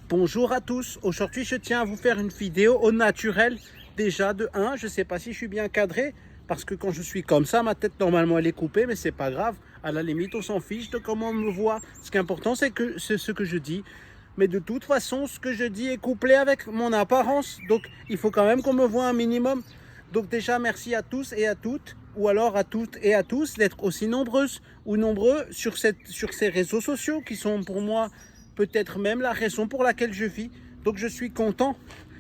Bonjour à tous, aujourd'hui je tiens à vous faire une vidéo au naturel. Déjà de 1, je ne sais pas si je suis bien cadré, parce que quand je suis comme ça, ma tête normalement elle est coupée, mais c'est pas grave. À la limite, on s'en fiche de comment on me voit. Ce qui est important, c'est ce que je dis. Mais de toute façon, ce que je dis est couplé avec mon apparence. Donc il faut quand même qu'on me voit un minimum. Donc déjà, merci à tous et à toutes, ou alors à toutes et à tous, d'être aussi nombreuses ou nombreux sur ces réseaux sociaux qui sont pour moi peut-être même la raison pour laquelle je vis. Donc je suis content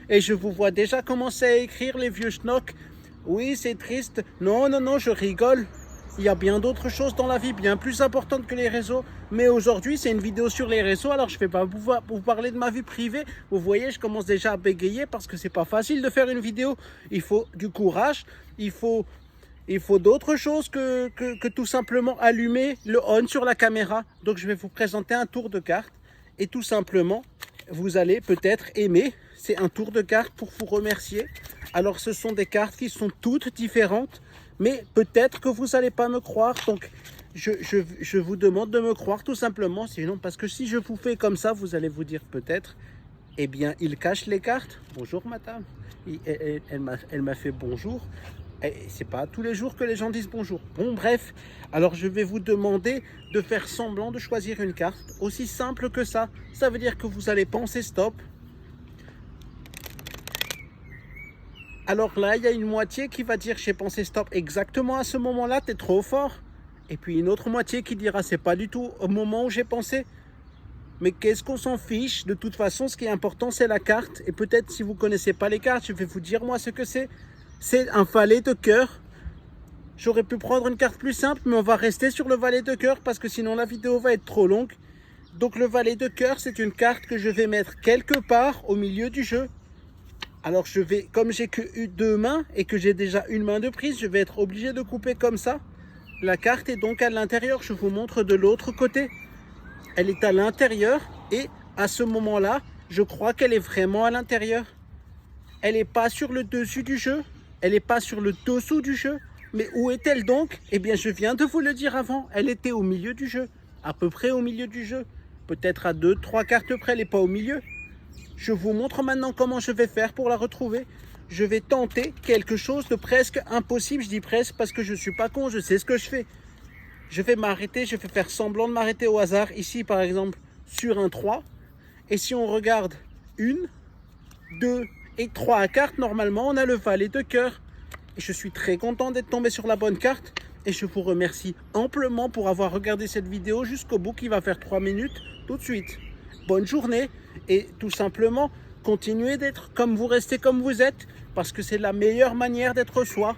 et je vous vois déjà commencer à écrire les vieux schnocks. Oui, c'est triste. Non, non, non, je rigole. Il y a bien d'autres choses dans la vie, bien plus importantes que les réseaux. Mais aujourd'hui, c'est une vidéo sur les réseaux, alors je ne vais pas vous parler de ma vie privée. Vous voyez, je commence déjà à bégayer parce que c'est pas facile de faire une vidéo. Il faut du courage, il faut d'autres choses que tout simplement allumer le on sur la caméra. Donc je vais vous présenter un tour de carte. Et tout simplement, vous allez peut-être aimer. C'est un tour de cartes pour vous remercier. Alors, ce sont des cartes qui sont toutes différentes, mais peut-être que vous n'allez pas me croire. Donc, je vous demande de me croire tout simplement. Sinon, parce que si je vous fais comme ça, vous allez vous dire peut-être, eh bien, il cache les cartes. Bonjour, madame. Elle m'a fait bonjour. C'est pas tous les jours que les gens disent bonjour. Bon, bref, alors je vais vous demander de faire semblant de choisir une carte. Aussi simple que ça. Ça veut dire que vous allez penser stop. Alors là, il y a une moitié qui va dire j'ai pensé stop exactement à ce moment-là, t'es trop fort. Et puis une autre moitié qui dira c'est pas du tout au moment où j'ai pensé. Mais qu'est-ce qu'on s'en fiche? De toute façon, ce qui est important, c'est la carte. Et peut-être si vous connaissez pas les cartes, je vais vous dire moi ce que c'est. C'est un valet de cœur. J'aurais pu prendre une carte plus simple, mais on va rester sur le valet de cœur parce que sinon la vidéo va être trop longue. Donc le valet de cœur, c'est une carte que je vais mettre quelque part au milieu du jeu. Alors je vais, comme j'ai que deux mains et que j'ai déjà une main de prise, je vais être obligé de couper comme ça. La carte est donc à l'intérieur, je vous montre de l'autre côté. Elle est à l'intérieur et à ce moment-là, je crois qu'elle est vraiment à l'intérieur. Elle n'est pas sur le dessus du jeu. Elle n'est pas sur le dessous du jeu. Mais où est-elle donc? Eh bien, je viens de vous le dire avant. Elle était au milieu du jeu. À peu près au milieu du jeu. Peut-être à 2-3 cartes près, elle n'est pas au milieu. Je vous montre maintenant comment je vais faire pour la retrouver. Je vais tenter quelque chose de presque impossible. Je dis presque parce que je ne suis pas con, je sais ce que je fais. Je vais m'arrêter, je vais faire semblant de m'arrêter au hasard. Ici, par exemple, sur un 3. Et si on regarde 1, 2 et 3 cartes, normalement, on a le valet de cœur. Et je suis très content d'être tombé sur la bonne carte. Et je vous remercie amplement pour avoir regardé cette vidéo jusqu'au bout qui va faire 3 minutes tout de suite. Bonne journée et tout simplement, continuez d'être comme vous restez comme vous êtes parce que c'est la meilleure manière d'être soi.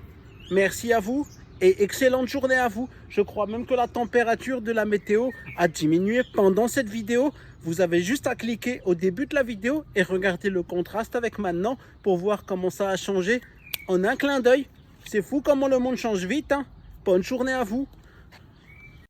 Merci à vous et excellente journée à vous. Je crois même que la température de la météo a diminué pendant cette vidéo. Vous avez juste à cliquer au début de la vidéo et regarder le contraste avec maintenant pour voir comment ça a changé en un clin d'œil. C'est fou comment le monde change vite, hein. Bonne journée à vous.